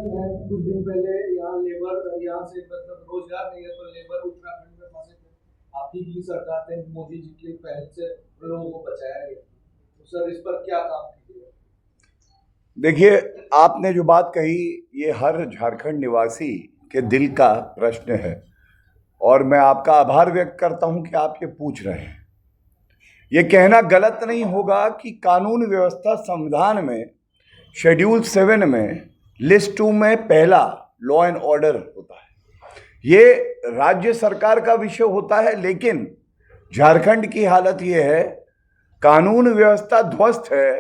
कुछ दिन पहले यहाँ लेबर यहाँ से मतलब रोजगार नहीं है तो लेबर उत्तराखंड में फंसे थे। आप ही की सरकार ने मोदी जी की पहल से लोगों को बचाया गया, तो सर इस पर क्या काम कीजिएगा? देखिए, आपने जो बात कही ये हर झारखंड निवासी के दिल का प्रश्न है और मैं आपका आभार व्यक्त करता हूं कि आप ये पूछ रहे हैं। ये कहना गलत नहीं होगा कि कानून व्यवस्था संविधान में शेड्यूल 7 में लिस्ट 2 में पहला लॉ एंड ऑर्डर होता है। ये राज्य सरकार का विषय होता है, लेकिन झारखंड की हालत ये है, कानून व्यवस्था ध्वस्त है,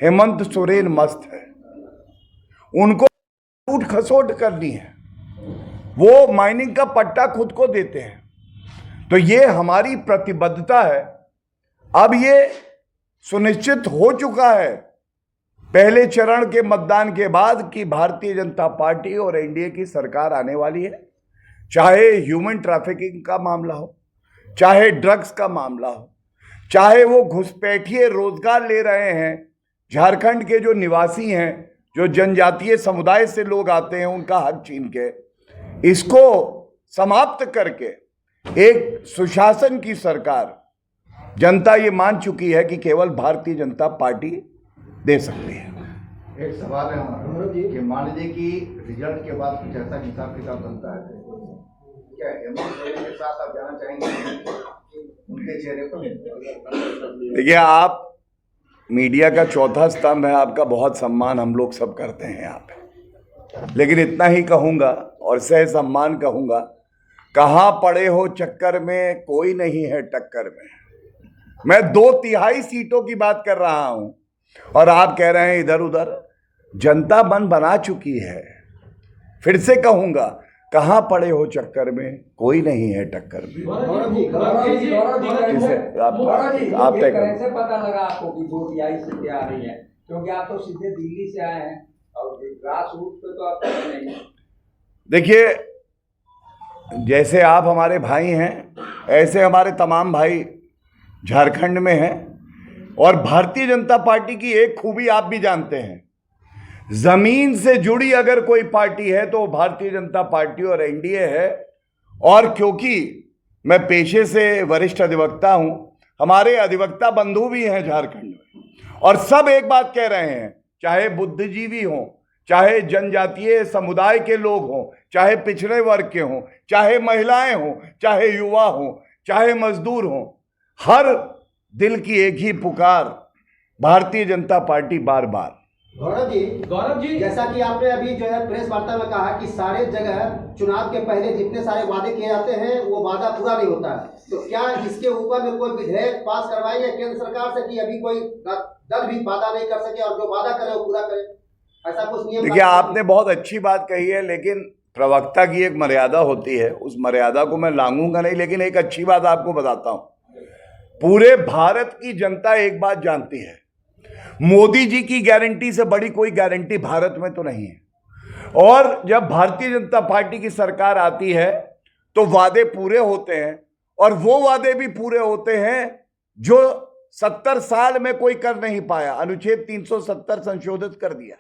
हेमंत सोरेन मस्त है। उनको लूट खसोट करनी है, वो माइनिंग का पट्टा खुद को देते हैं। तो ये हमारी प्रतिबद्धता है। अब ये सुनिश्चित हो चुका है पहले चरण के मतदान के बाद कि भारतीय जनता पार्टी और एनडीए की सरकार आने वाली है। चाहे ह्यूमन ट्रैफिकिंग का मामला हो, चाहे ड्रग्स का मामला हो, चाहे वो घुसपैठिए रोजगार ले रहे हैं, झारखंड के जो निवासी हैं, जो जनजातीय समुदाय से लोग आते हैं, उनका हक छीन के इसको समाप्त करके एक सुशासन की सरकार जनता ये मान चुकी है कि केवल भारतीय जनता पार्टी दे सकती है। एक सवाल है हमारा कि मान लीजिए कि रिजल्ट के बाद कुछ ऐसा हिसाब किताब बनता है, क्या हेमंत सोरेन के साथ आप जाना चाहेंगे उनके चेहरे पर? देखिए, आप मीडिया का चौथा स्तंभ है, आपका बहुत सम्मान हम लोग सब करते हैं यहाँ पे, लेकिन इतना ही कहूँगा और सह सम्मान कहूँगा, कहाँ पड़े हो चक्कर में, कोई नहीं है टक्कर में। मैं 2/3 सीटों की बात कर रहा हूं और आप कह रहे हैं इधर उधर। जनता मन बना चुकी है। फिर से कहूंगा, कहां पड़े हो चक्कर में, कोई नहीं है टक्कर में। आप कैसे पता लगा आपको कि 2/3 सीटें आ रही है? क्योंकि आप तो सीधे दिल्ली से आए हैं और ग्रास रूट पे तो आप नहीं। देखिए, जैसे आप हमारे भाई हैं, ऐसे हमारे तमाम भाई झारखंड में हैं। और भारतीय जनता पार्टी की एक खूबी आप भी जानते हैं, जमीन से जुड़ी अगर कोई पार्टी है तो भारतीय जनता पार्टी और एनडीए है। और क्योंकि मैं पेशे से वरिष्ठ अधिवक्ता हूं, हमारे अधिवक्ता बंधु भी हैं झारखंड में, और सब एक बात कह रहे हैं, चाहे बुद्धिजीवी हों, चाहे जनजातीय समुदाय के लोग हों, चाहे पिछड़े वर्ग के हों, चाहे महिलाएं हों, चाहे युवा हों, चाहे मजदूर हों, हर दिल की एक ही पुकार, भारतीय जनता पार्टी बार बार। गौरव जी, जैसा कि आपने अभी जो है प्रेस वार्ता में कहा कि सारे जगह चुनाव के पहले जितने सारे वादे किए जाते हैं वो वादा पूरा नहीं होता है, तो क्या इसके ऊपर में कोई विधेयक पास करवाएंगे केंद्र सरकार से कि अभी कोई दल भी वादा नहीं कर सके और जो वादा करे वो पूरा करे? ऐसा कुछ नियम? देखिए, आपने बहुत अच्छी बात कही है, लेकिन प्रवक्ता की एक मर्यादा होती है, उस मर्यादा को मैं लांघूंगा नहीं। लेकिन एक अच्छी बात आपको बताता हूं, पूरे भारत की जनता एक बात जानती है, मोदी जी की गारंटी से बड़ी कोई गारंटी भारत में तो नहीं है। और जब भारतीय जनता पार्टी की सरकार आती है तो वादे पूरे होते हैं, और वो वादे भी पूरे होते हैं जो 70 साल में कोई कर नहीं पाया। अनुच्छेद 370 संशोधित कर दिया।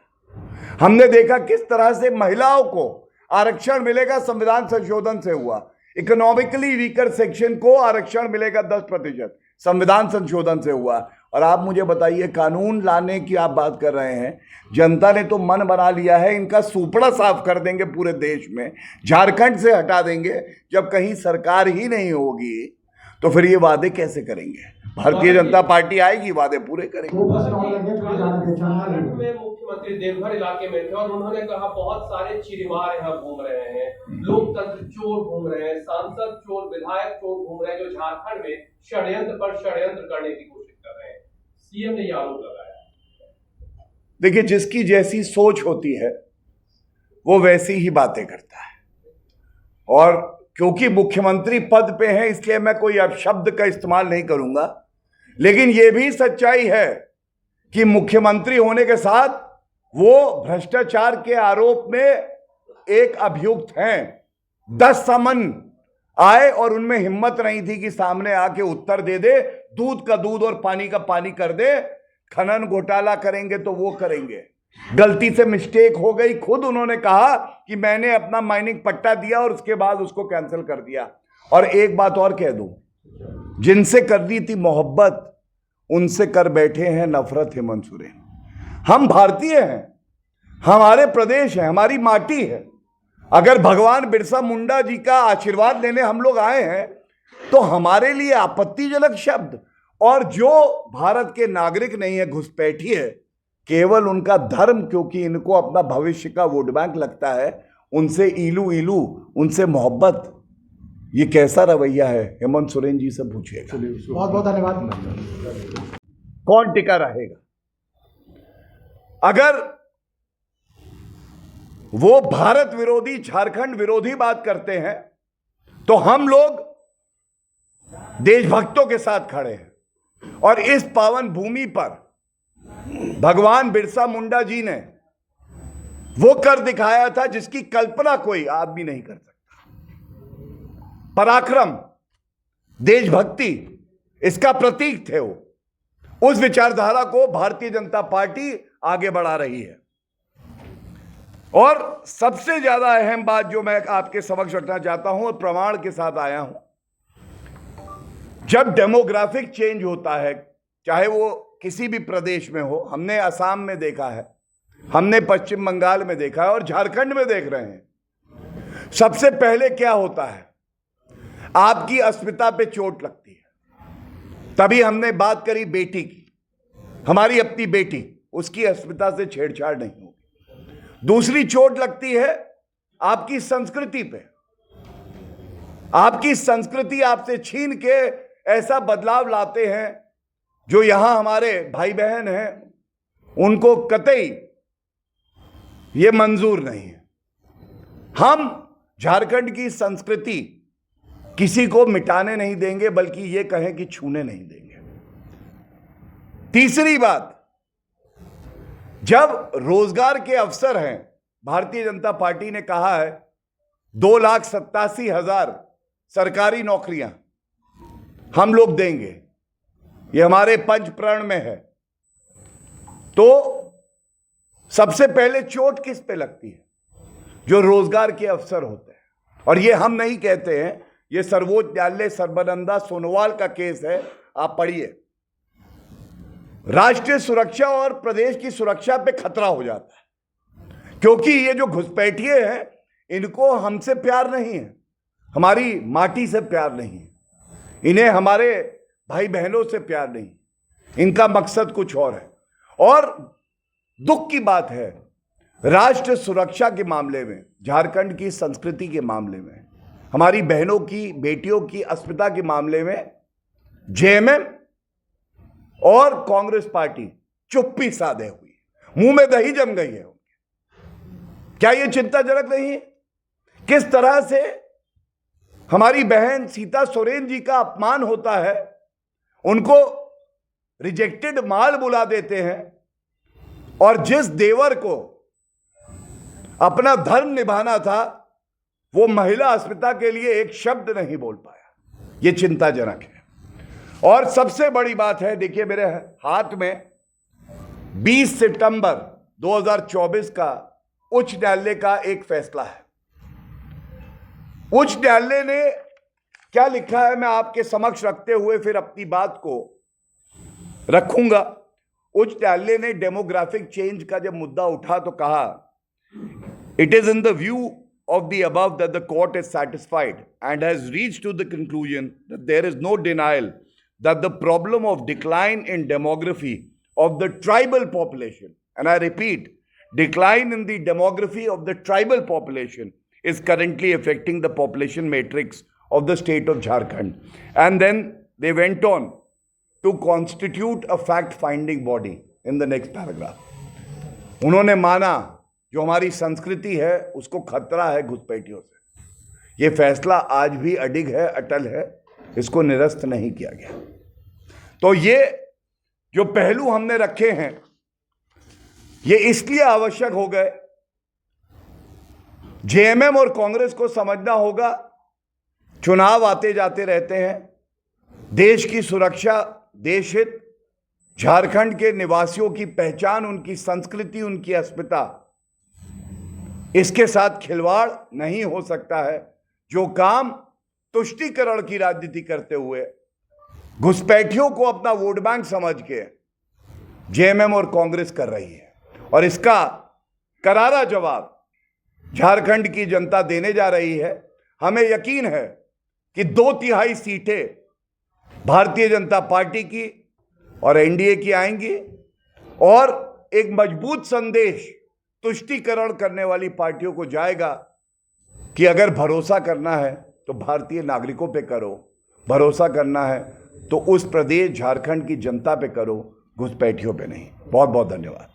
हमने देखा किस तरह से महिलाओं को आरक्षण मिलेगा, संविधान संशोधन से हुआ। इकोनॉमिकली वीकर सेक्शन को आरक्षण मिलेगा 10%, संविधान संशोधन से हुआ। और आप मुझे बताइए, कानून लाने की आप बात कर रहे हैं, जनता ने तो मन बना लिया है, इनका सुपड़ा साफ कर देंगे पूरे देश में, झारखंड से हटा देंगे। जब कहीं सरकार ही नहीं होगी तो फिर ये वादे कैसे करेंगे? भारतीय जनता पार्टी आएगी, वादे पूरे करेंगे। मुख्यमंत्री देवघर इलाके में थे और उन्होंने कहा बहुत सारे चिरमार यहाँ घूम रहे हैं, लोकतंत्र चोर घूम रहे हैं, सांसद चोर, विधायक चोर घूम रहे हैं, जो झारखंड में षड्यंत्र पर षड्यंत्र करने की कोशिश कर रहे हैं। सीएम ने आरोप लगाया। देखिए, जिसकी जैसी सोच होती है वो वैसी ही बातें करता है। और क्योंकि मुख्यमंत्री पद पे हैं, इसलिए मैं कोई अपशब्द का इस्तेमाल नहीं करूंगा, लेकिन यह भी सच्चाई है कि मुख्यमंत्री होने के साथ वो भ्रष्टाचार के आरोप में एक अभियुक्त हैं। 10 समन आए और उनमें हिम्मत नहीं थी कि सामने आके उत्तर दे दे, दूध का दूध और पानी का पानी कर दे। खनन घोटाला करेंगे तो वो करेंगे, गलती से मिस्टेक हो गई, खुद उन्होंने कहा कि मैंने अपना माइनिंग पट्टा दिया और उसके बाद उसको कैंसिल कर दिया। और एक बात और कह दूं, जिनसे कर दी थी मोहब्बत उनसे कर बैठे हैं नफरत हेमंत सोरेन। हम भारतीय हैं, हमारे प्रदेश है, हमारी माटी है। अगर भगवान बिरसा मुंडा जी का आशीर्वाद लेने हम लोग आए हैं तो हमारे लिए आपत्तिजनक शब्द, और जो भारत के नागरिक नहीं है, घुसपैठी है, केवल उनका धर्म, क्योंकि इनको अपना भविष्य का वोट बैंक लगता है, उनसे इलू इलू, उनसे मोहब्बत, ये कैसा रवैया है? हेमंत सोरेन जी से पूछिएगा। बहुत बहुत धन्यवाद। कौन टिका रहेगा? अगर वो भारत विरोधी, झारखंड विरोधी बात करते हैं तो हम लोग देशभक्तों के साथ खड़े हैं। और इस पावन भूमि पर भगवान बिरसा मुंडा जी ने वो कर दिखाया था जिसकी कल्पना कोई आदमी नहीं कर सकता। पराक्रम, देशभक्ति, इसका प्रतीक थे वो। उस विचारधारा को भारतीय जनता पार्टी आगे बढ़ा रही है। और सबसे ज्यादा अहम बात जो मैं आपके समक्ष रखना चाहता हूं और प्रमाण के साथ आया हूं, जब डेमोग्राफिक चेंज होता है, चाहे वो किसी भी प्रदेश में हो, हमने असम में देखा है, हमने पश्चिम बंगाल में देखा है और झारखंड में देख रहे हैं, सबसे पहले क्या होता है? आपकी अस्मिता पे चोट लगती है। तभी हमने बात करी बेटी की, हमारी अपनी बेटी, उसकी अस्मिता से छेड़छाड़ नहीं होगी। दूसरी चोट लगती है आपकी संस्कृति पे। आपकी संस्कृति आपसे छीन के ऐसा बदलाव लाते हैं जो यहां हमारे भाई बहन हैं, उनको कतई ये मंजूर नहीं है। हम झारखंड की संस्कृति किसी को मिटाने नहीं देंगे, बल्कि ये कहें कि छूने नहीं देंगे। तीसरी बात, जब रोजगार के अवसर हैं, भारतीय जनता पार्टी ने कहा है 2,87,000 सरकारी नौकरियां हम लोग देंगे, ये हमारे पंचप्रण में है। तो सबसे पहले चोट किस पे लगती है? जो रोजगार के अवसर होते हैं। और ये हम नहीं कहते हैं, ये सर्वोच्च न्यायालय सर्बानंदा सोनोवाल का केस है, आप पढ़िए। राष्ट्रीय सुरक्षा और प्रदेश की सुरक्षा पे खतरा हो जाता है, क्योंकि ये जो घुसपैठिए हैं, इनको हमसे प्यार नहीं है, हमारी माटी से प्यार नहीं है, इन्हें हमारे भाई बहनों से प्यार नहीं, इनका मकसद कुछ और है। और दुख की बात है, राष्ट्र सुरक्षा के मामले में, झारखंड की संस्कृति के मामले में, हमारी बहनों की, बेटियों की अस्मिता के मामले में जेएमएम और कांग्रेस पार्टी चुप्पी साधे हुई, मुंह में दही जम गई है। क्या यह चिंताजनक नहीं है? किस तरह से हमारी बहन सीता सोरेन जी का अपमान होता है, उनको रिजेक्टेड माल बुला देते हैं, और जिस देवर को अपना धर्म निभाना था, वो महिला अस्मिता के लिए एक शब्द नहीं बोल पाया। यह चिंताजनक है। और सबसे बड़ी बात है, देखिए मेरे हाथ में 20 सितंबर 2024 का उच्च न्यायालय का एक फैसला है। उच्च न्यायालय ने क्या लिखा है, मैं आपके समक्ष रखते हुए फिर अपनी बात को रखूंगा। उच्च न्यायालय ने डेमोग्राफिक चेंज का जब मुद्दा उठा तो कहा, it is in the view of the above that the court is satisfied and has reached to the conclusion that there is no denial that the problem of decline in demography of the tribal population, and I repeat, decline in the demography of the tribal population is currently affecting the population matrix of the state of Jharkhand. And then they went on to constitute a fact-finding body in the next paragraph. उन्होंने माना जो हमारी संस्कृति है उसको खतरा है घुसपैठियों से। ये फैसला आज भी अडिग है, अटल है, इसको निरस्त नहीं किया गया। तो ये जो पहलू हमने रखे हैं, ये इसलिए आवश्यक हो गए, जेएमएम और कांग्रेस को समझना होगा, चुनाव आते जाते रहते हैं, देश की सुरक्षा, देश हित झारखंड के निवासियों की पहचान, उनकी संस्कृति, उनकी अस्मिता, इसके साथ खिलवाड़ नहीं हो सकता है। जो काम तुष्टीकरण की राजनीति करते हुए घुसपैठियों को अपना वोट बैंक समझ के जेएमएम और कांग्रेस कर रही है, और इसका करारा जवाब झारखंड की जनता देने जा रही है। हमें यकीन है कि 2/3 सीटें भारतीय जनता पार्टी की और एनडीए की आएंगी, और एक मजबूत संदेश तुष्टीकरण करने वाली पार्टियों को जाएगा कि अगर भरोसा करना है तो भारतीय नागरिकों पे करो, भरोसा करना है तो उस प्रदेश झारखंड की जनता पे करो, घुसपैठियों पे नहीं। बहुत बहुत धन्यवाद।